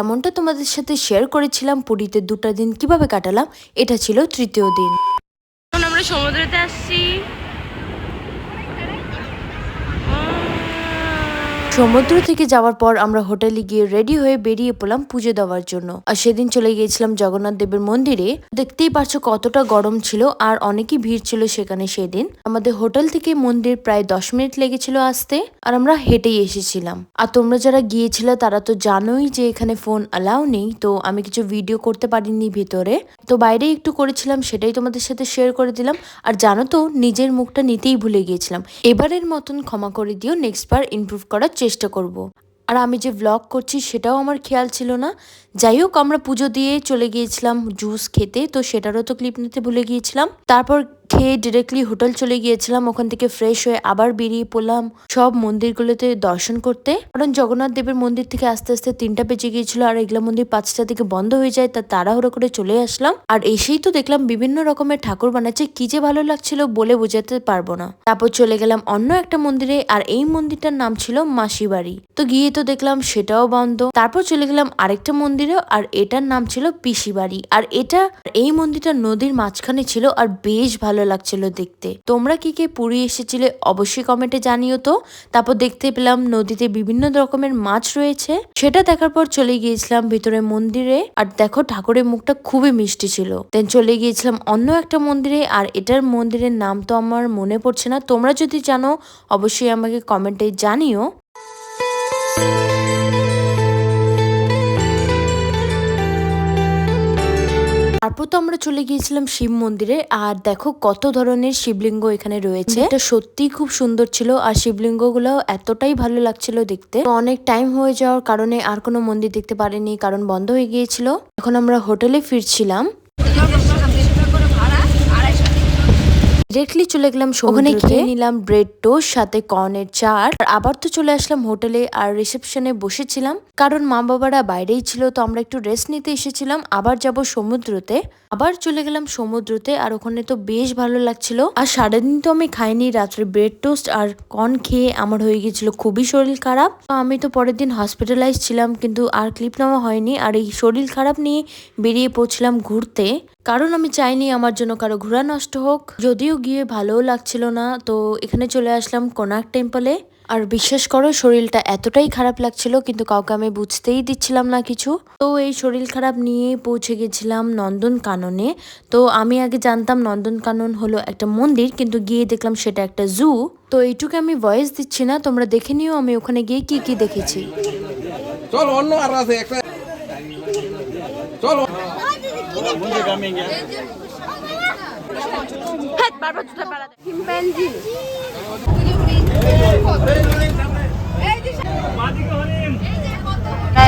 এমনটা তোমাদের সাথে শেয়ার করেছিলাম পুরীতে 2টা দিন কিভাবে কাটালাম। এটা ছিল তৃতীয় দিন। এখন আমরা সমুদ্রেতে আসছি। সমুদ্র থেকে যাওয়ার পর আমরা হোটেলে গিয়ে রেডি হয়ে বেরিয়ে পড়লাম পুজো দেওয়ার জন্য। আর সেদিন চলে গিয়েছিলাম জগন্নাথ দেবের মন্দিরে। দেখতেই পারছো কতটা গরম ছিল আর অনেকই ভিড় ছিল সেখানে। সেদিন আমাদের হোটেল থেকে মন্দির প্রায় 10 মিনিট লেগেছিল আসতে, আর আমরা হেঁটেই এসেছিলাম। আর তোমরা যারা গিয়েছিলে তারা তো জানোই যে এখানে ফোন অ্যালাউ নেই, তো আমি কিছু ভিডিও করতে পারিনি ভেতরে, তো বাইরে একটু করেছিলাম, সেটাই তোমাদের সাথে শেয়ার করে দিলাম। আর জানো তো, নিজের মুখটা নিতেই ভুলে গিয়েছিলাম। এবারের মতন ক্ষমা করে দিও, নেক্সট বার ইমপ্রুভ করার চেষ্টা করব। আর আমি যে ভ্লগ করছি সেটাও আমার খেয়াল ছিল না। যাই হোক, আমরা পুজো দিয়ে চলে গিয়েছিলাম জুস খেতে, তো সেটারও তো ক্লিপ নিতে ভুলে গিয়েছিলাম। তারপর খেয়ে ডিরেক্টলি হোটেল চলে গিয়েছিলাম। ওখান থেকে ফ্রেশ হয়ে আবার বেরিয়ে পড়লাম সব মন্দিরগুলোতে দর্শন করতে, কারণ জগন্নাথ দেবের মন্দির থেকে আস্তে আস্তে 3টা বেজে গিয়েছিল আর এগুলা মন্দির 5টা থেকে বন্ধ হয়ে যায়। তা তাড়াহুড়ো করে চলে আসলাম। আর এসেই তো দেখলাম বিভিন্ন রকমের ঠাকুর বানাচ্ছে, কি যে ভালো লাগছিল বলে বোঝাতে পারবো না। তারপর চলে গেলাম অন্য একটা মন্দিরে, আর এই মন্দিরটার নাম ছিল মাসি বাড়ি। তো গিয়ে তো দেখলাম সেটাও বন্ধ। তারপর চলে গেলাম আরেকটা মন্দিরে, আর এটার নাম ছিল পিসি বাড়ি। আর এই মন্দিরটা নদীর মাঝখানে ছিল আর বেশ ভালো লাগছিল দেখতে। তোমরা কি কে পুরী এসেছিলে অবশ্যই কমেন্টে জানিও তো। তারপর দেখতে পেলাম নদীতে বিভিন্ন রকমের মাছ রয়েছে, সেটা দেখার পর চলে গিয়েছিলাম ভিতরে মন্দিরে। আর দেখো, ঠাকুরের মুখটা খুবই মিষ্টি ছিল। দেন চলে গিয়েছিলাম অন্য একটা মন্দিরে, আর এটার মন্দিরের নাম তো আমার মনে পড়ছে না। তোমরা যদি জানো অবশ্যই আমাকে কমেন্টে জানিও। তারপর তো আমরা চলে গিয়েছিলাম শিব মন্দিরে। আর দেখো কত ধরনের শিবলিঙ্গ এখানে রয়েছে, এটা সত্যিই খুব সুন্দর ছিল। আর শিবলিঙ্গ গুলো এতটাই ভালো লাগছিল দেখতে। অনেক টাইম হয়ে যাওয়ার কারণে আর কোনো মন্দির দেখতে পারিনি, কারণ বন্ধ হয়ে গিয়েছিল। এখন আমরা হোটেলে ফিরছিলাম। ডিরেক্টলি চলে গেলাম ওখানে, খেয়ে নিলাম ব্রেড টোস্ট সাথে কর্নের চাট। আর আবার তো চলে আসলাম হোটেলে আর রিসেপশনে বসেছিলাম, কারণ মা বাবারা বাইরেই ছিল, তো আমরা একটু রেস্ট নিতে এসেছিলাম। আবার যাব সমুদ্রতে, আবার চলে গেলাম সমুদ্রতে। আর ওখানে তো বেশ ভালো লাগছিল। আর সারাদিন তো আমি খাইনি, রাত্রে ব্রেড টোস্ট আর কর্ন খেয়ে আমার হয়ে গেছিল খুবই শরীর খারাপ। আমি তো পরের দিন হসপিটালাইজ ছিলাম, কিন্তু আর ক্লিপ নেওয়া হয়নি। আর এই শরীর খারাপ নিয়ে বেরিয়ে পড়ছিলাম ঘুরতে, কারণ আমি চাইনি আমার জন্য কারো ঘোরা নষ্ট হোক। যদিও গিয়ে ভালোও লাগছিল না, তো এখানে চলে আসলাম কোনার্ক টেম্পলে। আর বিশ্বাস করো, শরীরটা এতটাই খারাপ লাগছিল, কিন্তু কাউকে আমি বুঝতেই দিচ্ছিলাম না কিছু। তো এই শরীর খারাপ নিয়ে পৌঁছে গেছিলাম নন্দন কাননে। তো আমি আগে জানতাম নন্দন কানন হলো একটা মন্দির, কিন্তু গিয়ে দেখলাম সেটা একটা জু। তো এইটুকু আমি ভয়েস দিচ্ছি না, তোমরা দেখে নিও আমি ওখানে গিয়ে কি কি দেখেছি। চলো অন্য আর আছে একটা, চলো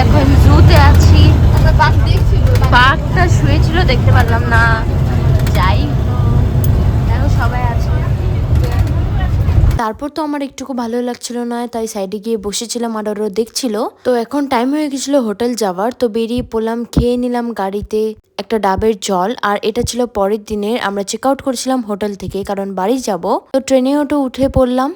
এখন জুতে আছি। বাঘটা শুয়েছিল, দেখতে পারলাম না। যাই দেখো সবাই আছে। তারপর তো আমার একটুকু ভালো লাগছিল না, তাই সাইডে গিয়ে বসেছিলাম আর ওরা দেখছিল। তো এখন টাইম হয়ে গেছিল হোটেল যাওয়ার, তো বেরিয়ে পড়লাম। খেয়ে নিলাম গাড়িতে একটা ডাবের জল। আর এটা ছিল পরের দিনের, আমরা চেক আউট করেছিলাম হোটেল থেকে, কারণ বাড়ি যাব। তো ট্রেনে ওটা উঠে পড়লাম।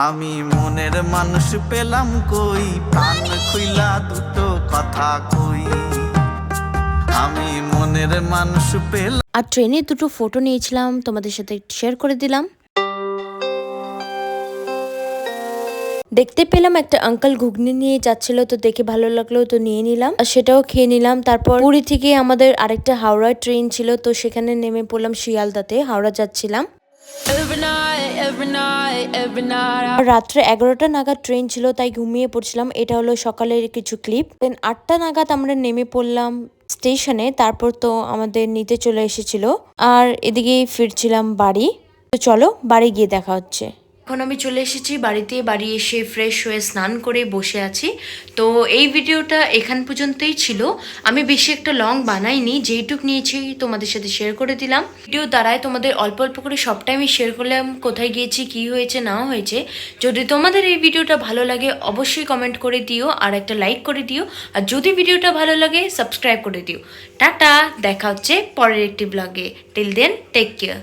আমি মনের মানুষ পেলাম কই, প্রাণ খুইলা দুটো কথা কই। আমি মনের মানুষ পেলাম। আর ট্রেনে দুটো ফটো নিয়েছিলাম, তোমাদের সাথে শেয়ার করে দিলাম। দেখতে পেলাম একটা আঙ্কেল ঘুগনি নিয়ে যাচ্ছিল, তো দেখে ভালো লাগলো, তো নিয়ে নিলাম আর সেটাও খেয়ে নিলাম। তারপর পুরী থেকে আমাদের আরেকটা হাওড়া ট্রেন ছিল, তো সেখানে নেমে পড়লাম শিয়ালদাতে, হাওড়া যাচ্ছিলাম। রাত্রে 11টা নাগাদ ট্রেন ছিল, তাই ঘুমিয়ে পড়ছিলাম। এটা হলো সকালের কিছু ক্লিপ। দেন 8টা নাগাদ আমরা নেমে পড়লাম স্টেশনে। তারপর তো আমাদের নিতে চলে এসেছিল, আর এদিকেই ফিরছিলাম বাড়ি। তো চলো বাড়ি গিয়ে দেখা হচ্ছে। এখন আমি চলে এসেছি বাড়িতে। বাড়ি এসে ফ্রেশ হয়ে স্নান করে বসে আছি। তো এই ভিডিওটা এখান পর্যন্তই ছিল। আমি বেশি একটা লং বানাইনি, যেইটুক নিয়েছি তোমাদের সাথে শেয়ার করে দিলাম। ভিডিও দ্বারাই তোমাদের অল্প অল্প করে সবটাই আমি শেয়ার করলাম, কোথায় গিয়েছি, কি হয়েছে না হয়েছে। যদি তোমাদের এই ভিডিওটা ভালো লাগে অবশ্যই কমেন্ট করে দিও আর একটা লাইক করে দিও। আর যদি ভিডিওটা ভালো লাগে সাবস্ক্রাইব করে দিও। টাটা, দেখা হচ্ছে পরের একটি ব্লগে। Till then take care.